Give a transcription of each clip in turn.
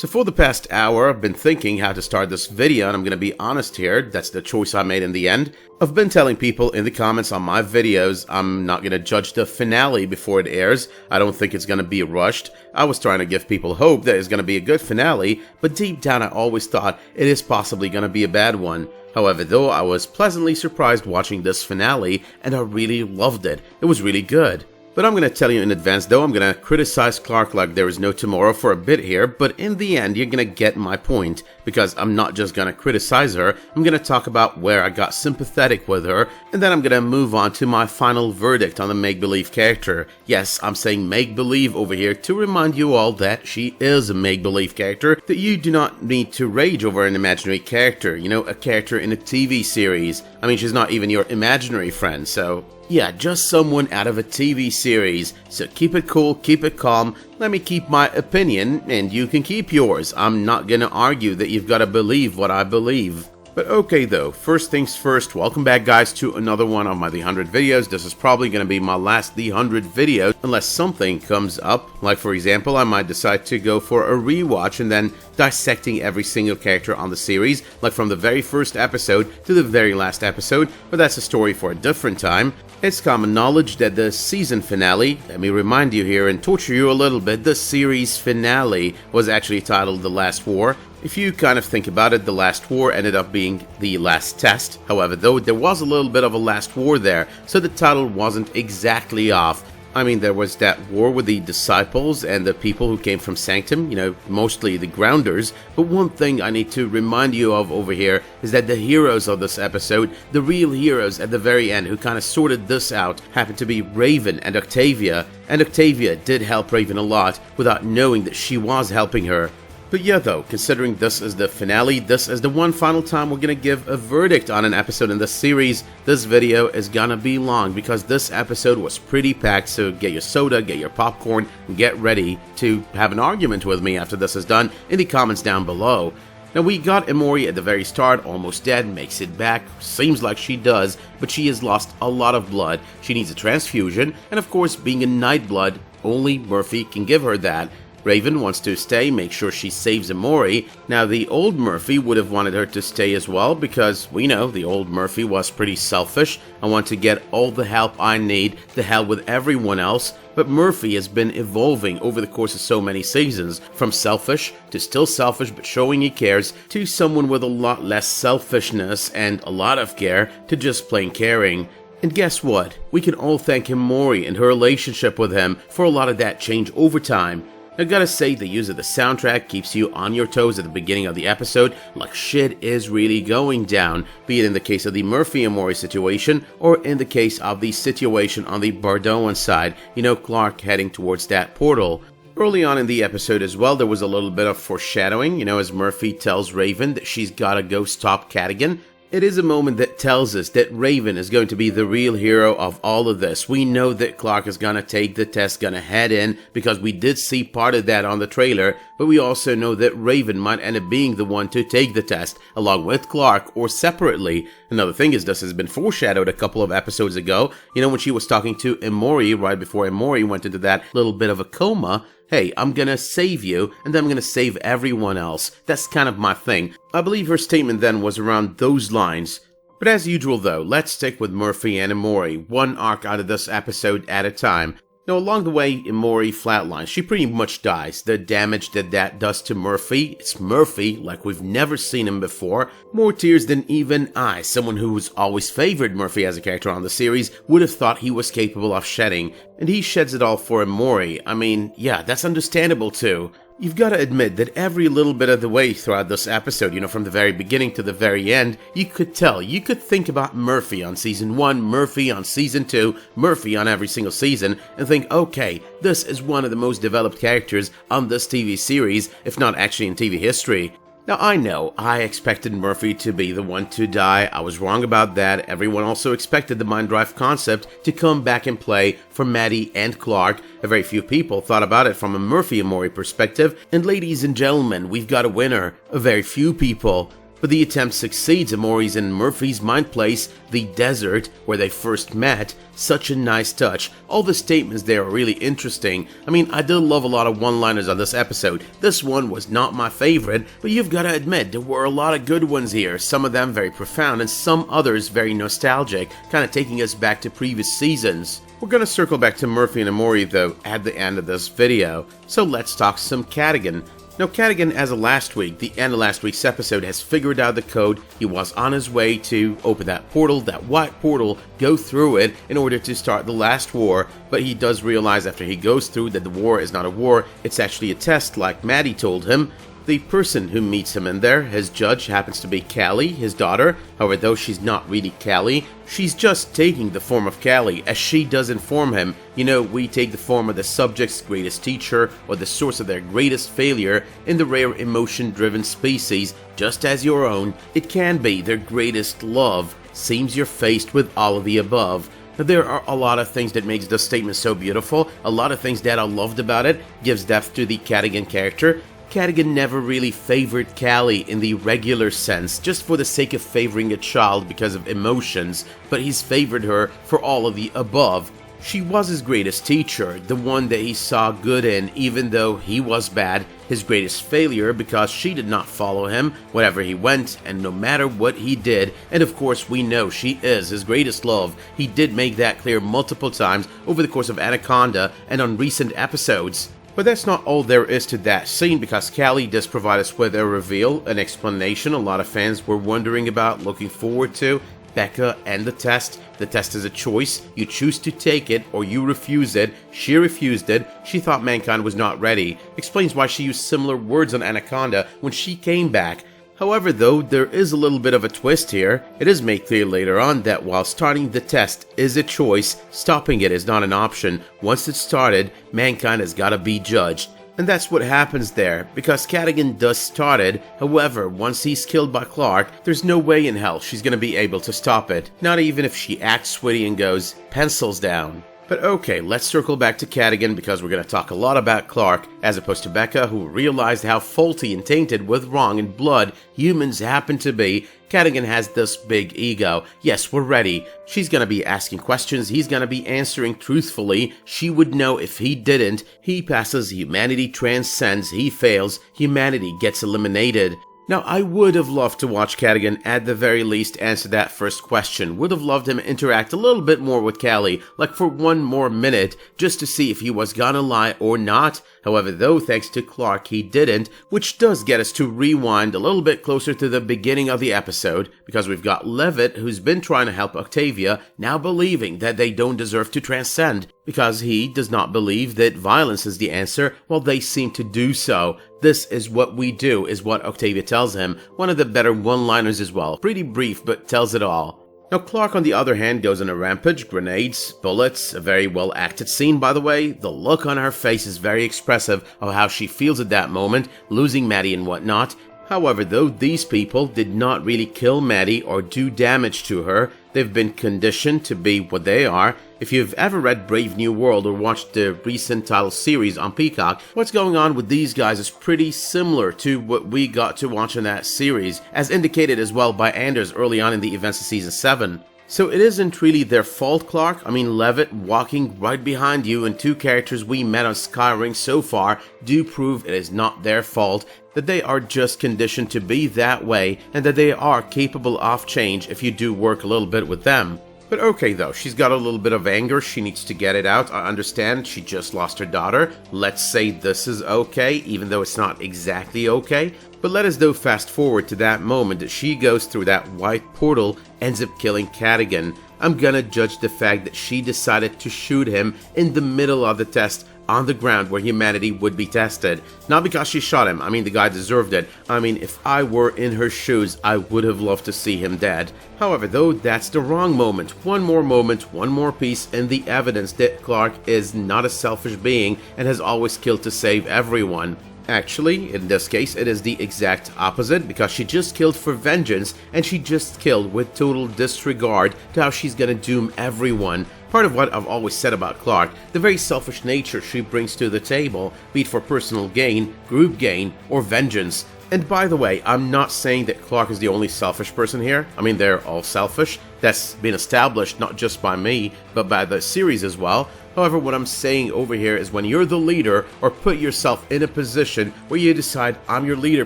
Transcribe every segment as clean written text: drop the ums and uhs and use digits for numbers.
So for the past hour, I've been thinking how to start this video, and I'm gonna be honest here, that's the choice I made in the end. I've been telling people in the comments on my videos I'm not gonna judge the finale before it airs. I don't think it's gonna be rushed. I was trying to give people hope that it's gonna be a good finale, but deep down I always thought it is possibly gonna be a bad one. However, though, I was pleasantly surprised watching this finale, and I really loved it. It was really good. But I'm gonna tell you in advance though, I'm gonna criticize Clarke like there is no tomorrow for a bit here, but in the end you're gonna get my point, because I'm not just gonna criticize her, I'm gonna talk about where I got sympathetic with her, and then I'm gonna move on to my final verdict on the make-believe character. Yes, I'm saying make-believe over here to remind you all that she is a make-believe character, that you do not need to rage over an imaginary character, you know, a character in a TV series. I mean, she's not even your imaginary friend, so yeah, just someone out of a TV series. So keep it cool, keep it calm, let me keep my opinion, and you can keep yours. I'm not gonna argue that you've gotta believe what I believe. But okay though, first things first, welcome back guys to another one of my The 100 videos. This is probably going to be my last The 100 video unless something comes up. Like for example, I might decide to go for a rewatch and then dissecting every single character on the series, like from the very first episode to the very last episode, but that's a story for a different time. It's common knowledge that the season finale, let me remind you here and torture you a little bit, the series finale was actually titled The Last War. If you kind of think about it, the last war ended up being the last test. However, though, there was a little bit of a last war there, so the title wasn't exactly off. I mean, there was that war with the disciples and the people who came from Sanctum, you know, mostly the Grounders. But one thing I need to remind you of over here is that the heroes of this episode, the real heroes at the very end who kind of sorted this out, happened to be Raven and Octavia. And Octavia did help Raven a lot without knowing that she was helping her. But yeah though, considering this is the finale, this is the one final time we're gonna give a verdict on an episode in this series, this video is gonna be long because this episode was pretty packed, so get your soda, get your popcorn, and get ready to have an argument with me after this is done in the comments down below. Now we got Emori at the very start, almost dead, makes it back, seems like she does, but she has lost a lot of blood, she needs a transfusion, and of course being a Nightblood, only Murphy can give her that. Raven wants to stay, make sure she saves Emori. Now the old Murphy would have wanted her to stay as well because we know the old Murphy was pretty selfish. I want to get all the help I need, the hell with everyone else. But Murphy has been evolving over the course of so many seasons, from selfish to still selfish but showing he cares, to someone with a lot less selfishness and a lot of care, to just plain caring. And guess what? We can all thank Emori and her relationship with him for a lot of that change over time. I gotta say, the use of the soundtrack keeps you on your toes at the beginning of the episode, like shit is really going down, be it in the case of the Murphy-Emori situation, or in the case of the situation on the Bardoan side, you know, Clarke heading towards that portal. Early on in the episode as well, there was a little bit of foreshadowing, you know, as Murphy tells Raven that she's gotta go stop Cadogan. It is a moment that tells us that Raven is going to be the real hero of all of this. We know that Clarke is going to take the test, going to head in, because we did see part of that on the trailer, but we also know that Raven might end up being the one to take the test, along with Clarke, or separately. Another thing is this has been foreshadowed a couple of episodes ago, you know, when she was talking to Emori right before Emori went into that little bit of a coma. Hey, I'm gonna save you, and then I'm gonna save everyone else. That's kind of my thing. I believe her statement then was around those lines. But as usual though, let's stick with Murphy and Emori, one arc out of this episode at a time. Now along the way, Emori flatlines. She pretty much dies. The damage that does to Murphy, it's Murphy like we've never seen him before. More tears than even I, someone who's always favored Murphy as a character on the series, would have thought he was capable of shedding. And he sheds it all for Emori. I mean, yeah, that's understandable too. You've got to admit that every little bit of the way throughout this episode, you know, from the very beginning to the very end, you could tell, you could think about Murphy on season 1, Murphy on season 2, Murphy on every single season, and think, okay, this is one of the most developed characters on this TV series, if not actually in TV history. Now I know, I expected Murphy to be the one to die, I was wrong about that. Everyone also expected the Mind Drive concept to come back and play for Maddie and Clarke. A very few people thought about it from a Murphy-Emori perspective, and ladies and gentlemen, we've got a winner. A very few people. but the attempt succeeds. Emori's in Murphy's mind place, the desert where they first met. Such a nice touch. All the statements there are really interesting. I mean, I did love a lot of one-liners on this episode. This one was not my favorite, but you've got to admit there were a lot of good ones here. Some of them very profound and some others very nostalgic, kind of taking us back to previous seasons. We're going to circle back to Murphy and Emori though at the end of this video. So let's talk some Cadogan. Now Cadogan, as of last week, the end of last week's episode, has figured out the code. He was on his way to open that portal, that white portal, go through it in order to start the last war, but he does realize after he goes through that the war is not a war, it's actually a test like Maddie told him. The person who meets him in there, his judge, happens to be Callie, his daughter. However, though she's not really Callie, she's just taking the form of Callie, as she does inform him. You know, we take the form of the subject's greatest teacher, or the source of their greatest failure in the rare emotion-driven species, just as your own. It can be their greatest love. Seems you're faced with all of the above. Now, there are a lot of things that makes this statement so beautiful, a lot of things that I loved about it, gives depth to the Cadogan character. Cadogan never really favored Callie in the regular sense, just for the sake of favoring a child because of emotions, but he's favored her for all of the above. She was his greatest teacher, the one that he saw good in even though he was bad, his greatest failure because she did not follow him wherever he went and no matter what he did, and of course we know she is his greatest love. He did make that clear multiple times over the course of Anaconda and on recent episodes. But that's not all there is to that scene, because Callie does provide us with a reveal, an explanation a lot of fans were wondering about, looking forward to. Becca and the test. The test is a choice. You choose to take it or you refuse it. She refused it. She thought mankind was not ready. Explains why she used similar words on Anaconda when she came back. However, though, there is a little bit of a twist here. It is made clear later on that while starting the test is a choice, stopping it is not an option. Once it's started, mankind has got to be judged. And that's what happens there, because Cadogan does start it. However, once he's killed by Clarke, there's no way in hell she's going to be able to stop it. Not even if she acts witty and goes, pencils down. But okay, let's circle back to Cadogan because we're going to talk a lot about Clarke, as opposed to Becca, who realized how faulty and tainted with wrong and blood humans happen to be. Cadogan has this big ego. Yes, we're ready. She's going to be asking questions. He's going to be answering truthfully. She would know if he didn't. He passes, humanity transcends. He fails, humanity gets eliminated. Now, I would have loved to watch Cadogan at the very least answer that first question. Would have loved him interact a little bit more with Callie, like for one more minute, just to see if he was gonna lie or not. However, though, thanks to Clarke, he didn't, which does get us to rewind a little bit closer to the beginning of the episode, because we've got Levitt, who's been trying to help Octavia, now believing that they don't deserve to transcend, because he does not believe that violence is the answer, while they seem to do so. This is what we do, is what Octavia tells him. One of the better one-liners as well. Pretty brief, but tells it all. Now, Clarke, on the other hand, goes on a rampage, grenades, bullets, a very well-acted scene, by the way. The look on her face is very expressive of how she feels at that moment, losing Maddie and whatnot. However, though, these people did not really kill Maddie or do damage to her. They've been conditioned to be what they are. If you've ever read Brave New World or watched the recent title series on Peacock, what's going on with these guys is pretty similar to what we got to watch in that series, as indicated as well by Anders early on in the events of Season 7. So it isn't really their fault, Clarke. I mean, Levitt walking right behind you and two characters we met on Skyring so far do prove it is not their fault, that they are just conditioned to be that way, and that they are capable of change if you do work a little bit with them. But okay though, she's got a little bit of anger, she needs to get it out. I understand she just lost her daughter. Let's say this is okay, even though it's not exactly okay. But let us though fast forward to that moment that she goes through that white portal, ends up killing Cadogan. I'm gonna judge the fact that she decided to shoot him in the middle of the test, on the ground where humanity would be tested. Not because she shot him, I mean the guy deserved it. I mean, if I were in her shoes, I would have loved to see him dead. However, though, that's the wrong moment. One more piece in the evidence that Clarke is not a selfish being and has always killed to save everyone. Actually, in this case, it is the exact opposite, because she just killed for vengeance, and she just killed with total disregard to how she's gonna doom everyone. Part of what I've always said about Clarke, the very selfish nature she brings to the table, be it for personal gain, group gain, or vengeance. And by the way, I'm not saying that Clarke is the only selfish person here. I mean, they're all selfish. That's been established not just by me, but by the series as well. However, what I'm saying over here is when you're the leader or put yourself in a position where you decide, I'm your leader,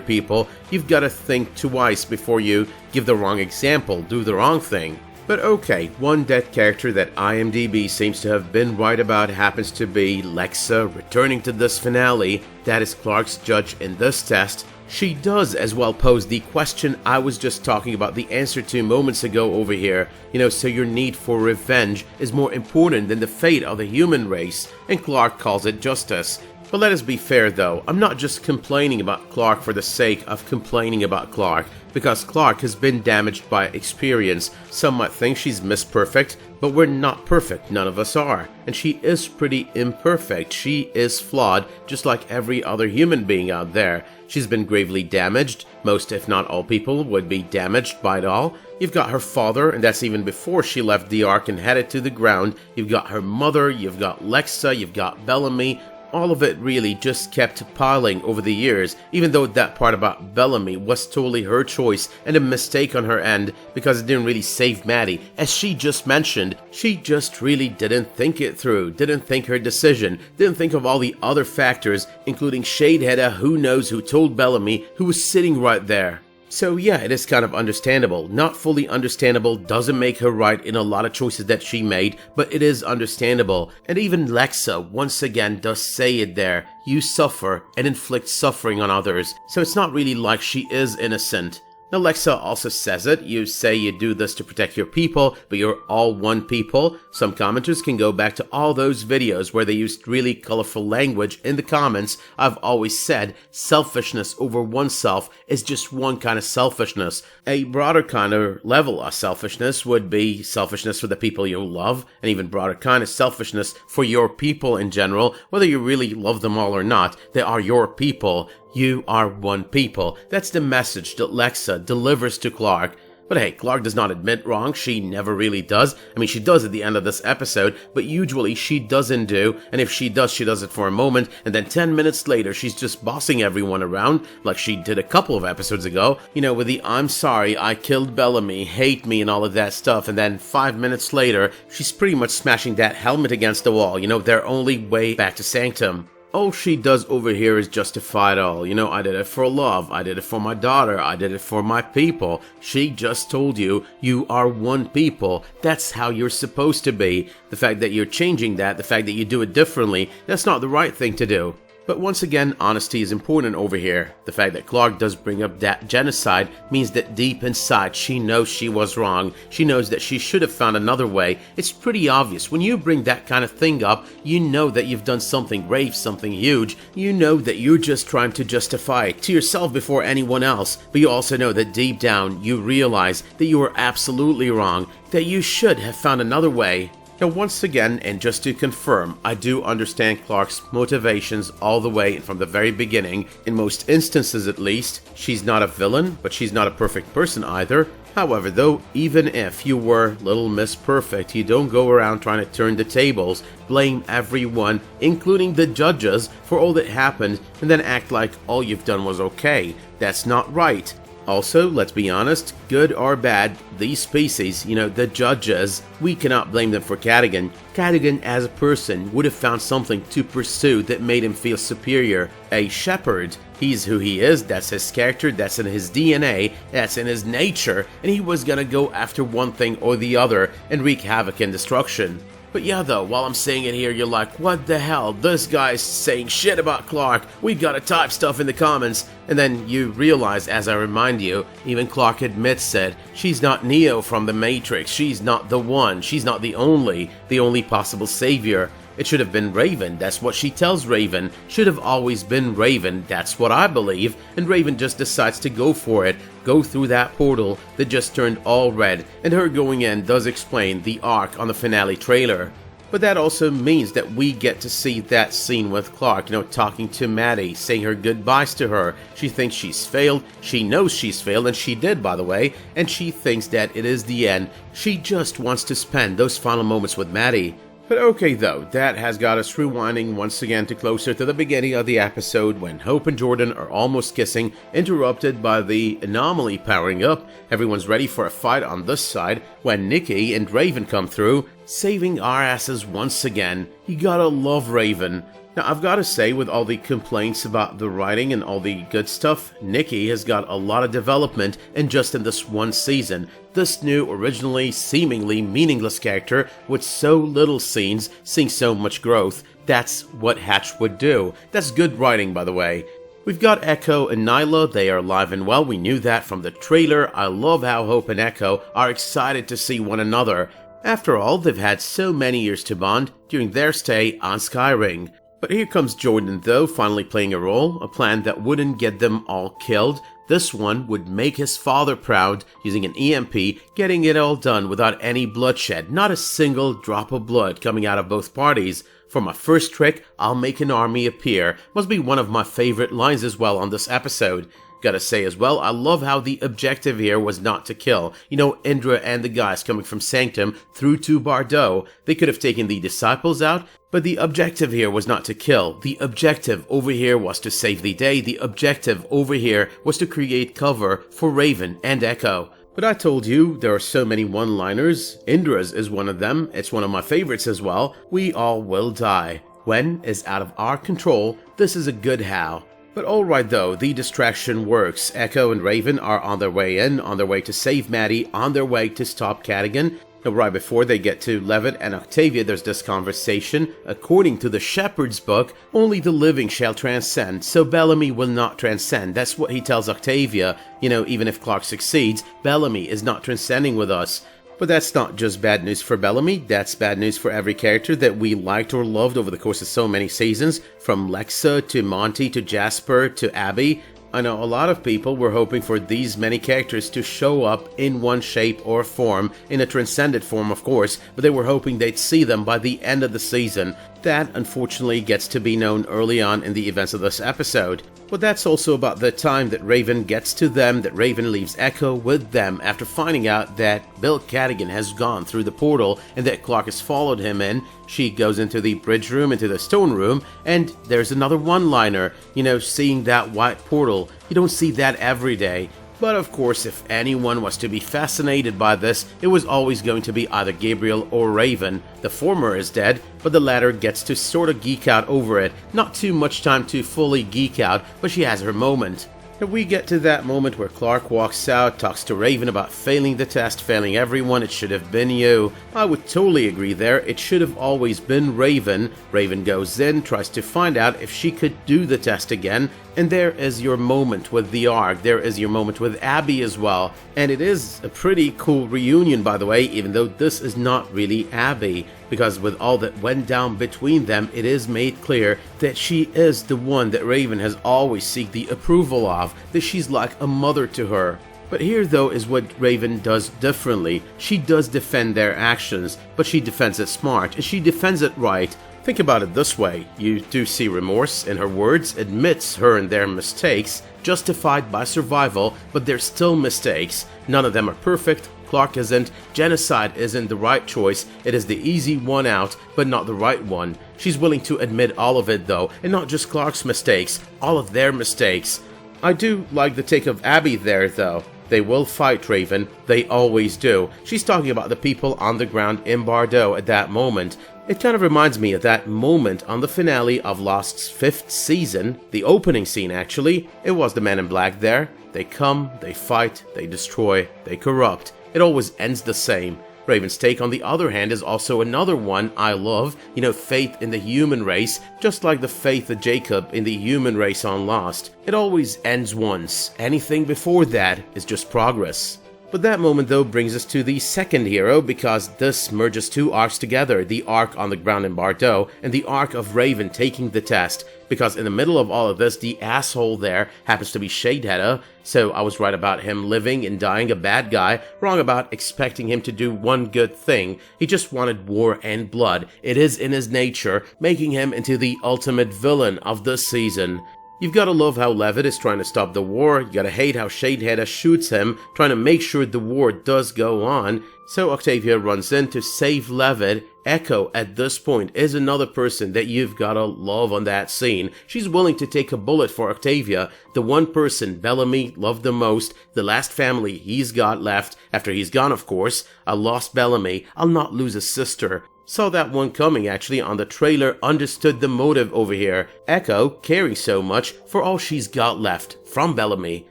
people, you've got to think twice before you give the wrong example, do the wrong thing. But okay, one dead character that IMDb seems to have been right about happens to be Lexa returning to this finale. That is Clarke's judge in this test. She does as well pose the question I was just talking about the answer to moments ago over here. So your need for revenge is more important than the fate of the human race, and Clarke calls it justice. But let us be fair though, I'm not just complaining about Clarke for the sake of complaining about Clarke, because Clarke has been damaged by experience. Some might think she's Miss Perfect, but we're not perfect, none of us are. And she is pretty imperfect, she is flawed, just like every other human being out there. She's been gravely damaged, most if not all people would be damaged by it all. You've got her father, and that's even before she left the Ark and headed to the ground. You've got her mother, you've got Lexa, you've got Bellamy. All of it really just kept piling over the years, even though that part about Bellamy was totally her choice and a mistake on her end because it didn't really save Maddie. As she just mentioned, she just really didn't think it through, didn't think her decision, didn't think of all the other factors, including Shadeheader, who knows who told Bellamy, who was sitting right there. So yeah, it is kind of understandable. Not fully understandable, doesn't make her right in a lot of choices that she made, but it is understandable. And even Lexa once again does say it there. You suffer and inflict suffering on others. So it's not really like she is innocent. Now Lexa also says it, you say you do this to protect your people, but you're all one people. Some commenters can go back to all those videos where they used really colorful language in the comments. I've always said selfishness over oneself is just one kind of selfishness. A broader kind of level of selfishness would be selfishness for the people you love, and even broader kind of selfishness for your people in general, whether you really love them all or not. They are your people. You are one people. That's the message that Lexa delivers to Clarke. But hey, Clarke does not admit wrong. She never really does. I mean, she does at the end of this episode, but usually she doesn't do. And if she does it for a moment, and then 10 minutes later, she's just bossing everyone around, like she did a couple of episodes ago. With the I'm sorry, I killed Bellamy, hate me, and all of that stuff. And then 5 minutes later, she's pretty much smashing that helmet against the wall. Their only way back to Sanctum. All she does over here is justify it all. I did it for love, I did it for my daughter, I did it for my people. She just told you, you are one people. That's how you're supposed to be. The fact that you're changing that, the fact that you do it differently, that's not the right thing to do. But once again, honesty is important over here. The fact that Clarke does bring up that genocide means that deep inside she knows she was wrong. She knows that she should have found another way. It's pretty obvious. When you bring that kind of thing up, you know that you've done something grave, something huge. You know that you're just trying to justify it to yourself before anyone else. But you also know that deep down you realize that you were absolutely wrong, that you should have found another way. Now once again, and just to confirm, I do understand Clarke's motivations all the way from the very beginning. In most instances at least, she's not a villain, but she's not a perfect person either. However though, even if you were Little Miss Perfect, you don't go around trying to turn the tables, blame everyone, including the judges, for all that happened, and then act like all you've done was okay. That's not right. Also, let's be honest, good or bad, these species, the judges, we cannot blame them for Cadogan. Cadogan as a person would have found something to pursue that made him feel superior. A shepherd. He's who he is, that's his character, that's in his DNA, that's in his nature, and he was gonna go after one thing or the other and wreak havoc and destruction. But yeah though, while I'm saying it here, you're like, what the hell, this guy's saying shit about Clarke, we gotta type stuff in the comments. And then you realize, as I remind you, even Clarke admits it, she's not Neo from the Matrix, she's not the one, she's not the only possible savior. It should have been Raven, that's what she tells Raven. Should have always been Raven, that's what I believe. And Raven just decides to go for it, go through that portal that just turned all red. And her going in does explain the arc on the finale trailer. But that also means that we get to see that scene with Clarke, talking to Maddie, saying her goodbyes to her. She thinks she's failed, she knows she's failed, and she did, by the way, and she thinks that it is the end. She just wants to spend those final moments with Maddie. But okay though, that has got us rewinding once again to closer to the beginning of the episode when Hope and Jordan are almost kissing, interrupted by the anomaly powering up. Everyone's ready for a fight on this side when Nikki and Raven come through, saving our asses once again. You gotta love Raven. Now I've gotta say, with all the complaints about the writing and all the good stuff, Nikki has got a lot of development in just in this one season. This new, originally seemingly meaningless character with so little scenes, seeing so much growth. That's what Hatch would do. That's good writing, by the way. We've got Echo and Nyla, they are alive and well, we knew that from the trailer. I love how Hope and Echo are excited to see one another. After all, they've had so many years to bond during their stay on Skyring. But here comes Jordan though, finally playing a role, a plan that wouldn't get them all killed. This one would make his father proud, using an EMP, getting it all done without any bloodshed, not a single drop of blood coming out of both parties. For my first trick, I'll make an army appear, must be one of my favorite lines as well on this episode. Gotta say as well, I love how the objective here was not to kill. You know, Indra and the guys coming from Sanctum through to Bardo, they could have taken the disciples out, but the objective here was not to kill. The objective over here was to save the day. The objective over here was to create cover for Raven and Echo. But I told you, there are so many one-liners. Indra's is one of them. It's one of my favorites as well. We all will die. When is out of our control. This is a good how. But alright though, the distraction works. Echo and Raven are on their way in, on their way to save Maddie, on their way to stop Cadogan. Now, right before they get to Levitt and Octavia, there's this conversation. According to the Shepherd's book, only the living shall transcend, so Bellamy will not transcend. That's what he tells Octavia. You know, even if Clarke succeeds, Bellamy is not transcending with us. But that's not just bad news for Bellamy, that's bad news for every character that we liked or loved over the course of so many seasons, from Lexa to Monty to Jasper to Abby. I know a lot of people were hoping for these many characters to show up in one shape or form, in a transcended form of course, but they were hoping they'd see them by the end of the season. That unfortunately gets to be known early on in the events of this episode. But that's also about the time that Raven gets to them, that Raven leaves Echo with them after finding out that Bill Cadogan has gone through the portal and that Clarke has followed him in. She goes into the bridge room, into the stone room, and there's another one-liner. You know, seeing that white portal, you don't see that every day. But of course, if anyone was to be fascinated by this, it was always going to be either Gabriel or Raven. The former is dead, but the latter gets to sort of geek out over it. Not too much time to fully geek out, but she has her moment. And we get to that moment where Clarke walks out, talks to Raven about failing the test, failing everyone, it should have been you. I would totally agree there, it should have always been Raven. Raven goes in, tries to find out if she could do the test again, and there is your moment with the Ark, there is your moment with Abby as well. And it is a pretty cool reunion, by the way, even though this is not really Abby. Because with all that went down between them, it is made clear that she is the one that Raven has always sought the approval of, that she's like a mother to her. But here though is what Raven does differently. She does defend their actions, but she defends it smart, and she defends it right. Think about it this way, you do see remorse in her words, admits her and their mistakes, justified by survival, but they're still mistakes. None of them are perfect. Clarke isn't, genocide isn't the right choice, it is the easy one out, but not the right one. She's willing to admit all of it though, and not just Clarke's mistakes, all of their mistakes. I do like the take of Abby there though. They will fight Raven, they always do. She's talking about the people on the ground in Bardo at that moment. It kind of reminds me of that moment on the finale of Lost's 5th season, the opening scene actually. It was the Men in Black there. They come, they fight, they destroy, they corrupt. It always ends the same. Raven's take, on the other hand, is also another one I love. You know, faith in the human race, just like the faith of Jacob in the human race on Lost. It always ends once. Anything before that is just progress. But that moment though brings us to the second hero, because this merges two arcs together, the arc on the ground in Bardo and the arc of Raven taking the test, because in the middle of all of this, the asshole there happens to be Shadeheader, so I was right about him living and dying a bad guy, wrong about expecting him to do one good thing. He just wanted war and blood. It is in his nature, making him into the ultimate villain of this season. You've gotta love how Levitt is trying to stop the war, you gotta hate how Shadeheader shoots him, trying to make sure the war does go on, so Octavia runs in to save Levitt. Echo, at this point, is another person that you've gotta love on that scene. She's willing to take a bullet for Octavia, the one person Bellamy loved the most, the last family he's got left, after he's gone of course. I lost Bellamy, I'll not lose a sister. Saw that one coming actually on the trailer, understood the motive over here. Echo caring so much for all she's got left from Bellamy.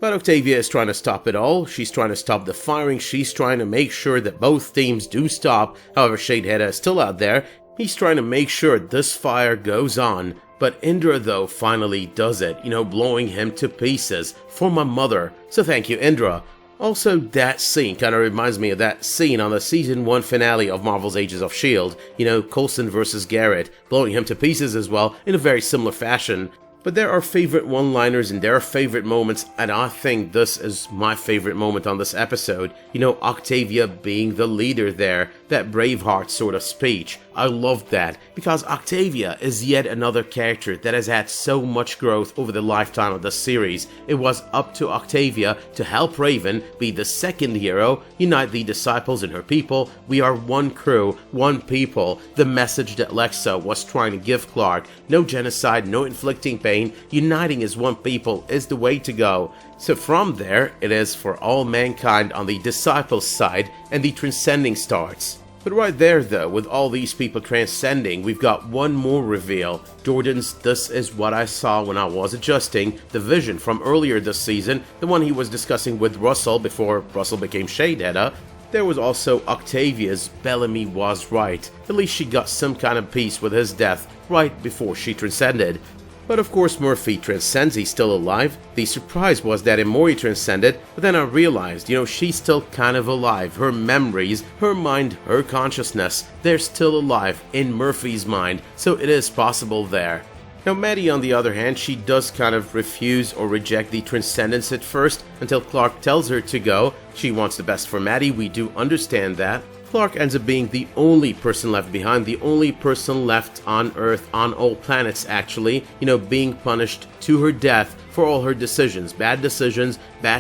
But Octavia is trying to stop it all. She's trying to stop the firing. She's trying to make sure that both teams do stop. However, Shadeheader is still out there. He's trying to make sure this fire goes on. But Indra though finally does it, blowing him to pieces for my mother. So thank you, Indra. Also, that scene kind of reminds me of that scene on the Season 1 finale of Marvel's Agents of S.H.I.E.L.D. Coulson versus Garrett, blowing him to pieces as well, in a very similar fashion. But there are favorite one-liners and there are favorite moments, and I think this is my favorite moment on this episode. Octavia being the leader there, that Braveheart sort of speech. I loved that, because Octavia is yet another character that has had so much growth over the lifetime of the series. It was up to Octavia to help Raven be the second hero, unite the disciples and her people. We are one crew, one people. The message that Lexa was trying to give Clarke, no genocide, no inflicting pain, uniting as one people is the way to go. So from there, it is for all mankind on the disciples side, and the transcending starts. But right there though, with all these people transcending, we've got one more reveal. Jordan's "This is what I saw when I was adjusting," the vision from earlier this season, the one he was discussing with Russel before Russel became Shadeheader. There was also Octavia's "Bellamy was right." At least she got some kind of peace with his death right before she transcended. But of course Murphy transcends, he's still alive. The surprise was that Emori transcended, but then I realized, she's still kind of alive. Her memories, her mind, her consciousness, they're still alive in Murphy's mind, so it is possible there. Now Maddie on the other hand, she does kind of refuse or reject the transcendence at first, until Clarke tells her to go. She wants the best for Maddie, we do understand that. Clarke ends up being the only person left behind, the only person left on Earth, on all planets actually, being punished to her death for all her decisions, bad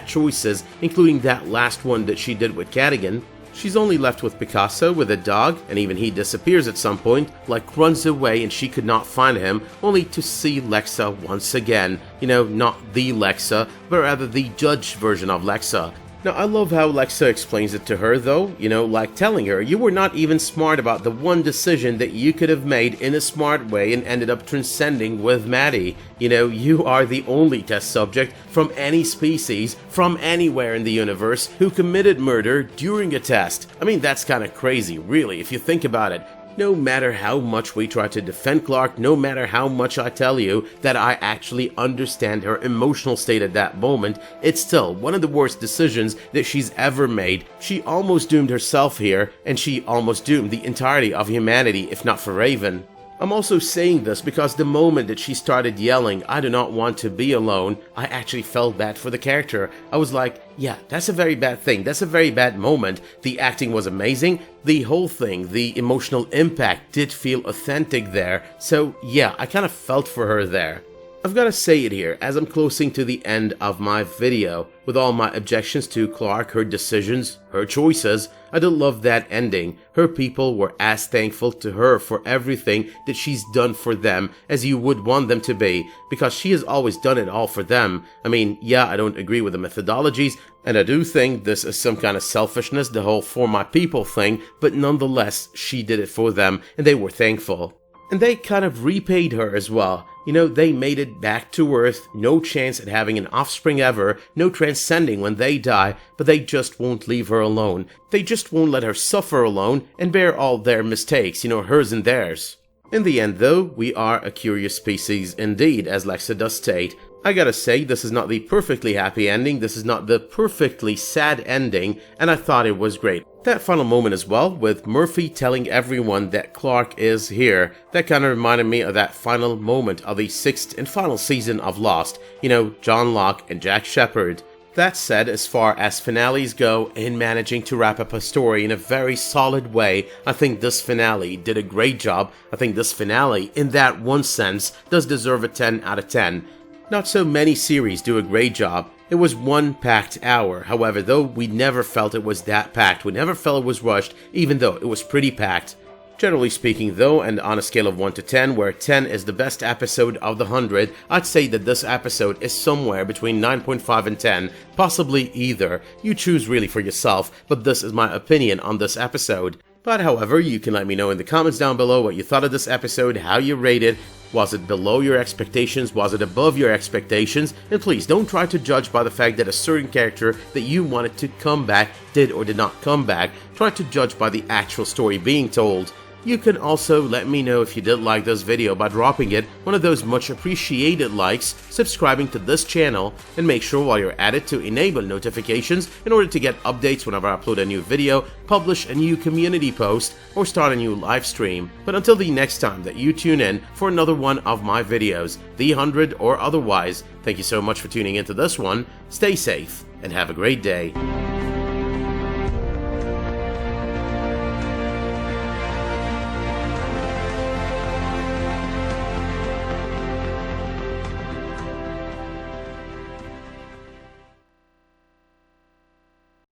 choices, including that last one that she did with Cadogan. She's only left with Picasso, with a dog, and even he disappears at some point, runs away and she could not find him, only to see Lexa once again. Not the Lexa, but rather the judge version of Lexa. Now, I love how Lexa explains it to her though, telling her, you were not even smart about the one decision that you could have made in a smart way and ended up transcending with Maddie. You are the only test subject from any species, from anywhere in the universe, who committed murder during a test. I mean, that's kind of crazy, really, if you think about it. No matter how much we try to defend Clarke, no matter how much I tell you that I actually understand her emotional state at that moment, it's still one of the worst decisions that she's ever made. She almost doomed herself here, and she almost doomed the entirety of humanity, if not for Raven. I'm also saying this because the moment that she started yelling, "I do not want to be alone," I actually felt bad for the character. I was like, yeah, that's a very bad thing. That's a very bad moment. The acting was amazing. The whole thing, the emotional impact did feel authentic there. So yeah, I kind of felt for her there. I've got to say it here, as I'm closing to the end of my video. With all my objections to Clarke, her decisions, her choices, I did love that ending. Her people were as thankful to her for everything that she's done for them as you would want them to be, because she has always done it all for them. I mean, yeah, I don't agree with the methodologies, and I do think this is some kind of selfishness, the whole "for my people" thing, but nonetheless, she did it for them, and they were thankful. And they kind of repaid her as well. They made it back to Earth, no chance at having an offspring ever, no transcending when they die, but they just won't leave her alone. They just won't let her suffer alone and bear all their mistakes, hers and theirs. In the end though, we are a curious species indeed, as Lexa does state. I gotta say, this is not the perfectly happy ending, this is not the perfectly sad ending, and I thought it was great. That final moment as well, with Murphy telling everyone that Clarke is here, that kind of reminded me of that final moment of the 6th and final season of Lost. John Locke and Jack Shephard. That said, as far as finales go in managing to wrap up a story in a very solid way, I think this finale did a great job. I think this finale, in that one sense, does deserve a 10 out of 10. Not so many series do a great job. It was one packed hour. However, though, we never felt it was that packed. We never felt it was rushed, even though it was pretty packed. Generally speaking though, and on a scale of 1 to 10, where 10 is the best episode of the 100, I'd say that this episode is somewhere between 9.5 and 10, possibly either. You choose really for yourself, but this is my opinion on this episode. But however, you can let me know in the comments down below what you thought of this episode, how you rate it. Was it below your expectations? Was it above your expectations? And please don't try to judge by the fact that a certain character that you wanted to come back did or did not come back. Try to judge by the actual story being told. You can also let me know if you did like this video by dropping it one of those much appreciated likes, subscribing to this channel, and make sure while you're at it to enable notifications in order to get updates whenever I upload a new video, publish a new community post, or start a new live stream. But until the next time that you tune in for another one of my videos, the 100 or otherwise, thank you so much for tuning into this one, stay safe, and have a great day.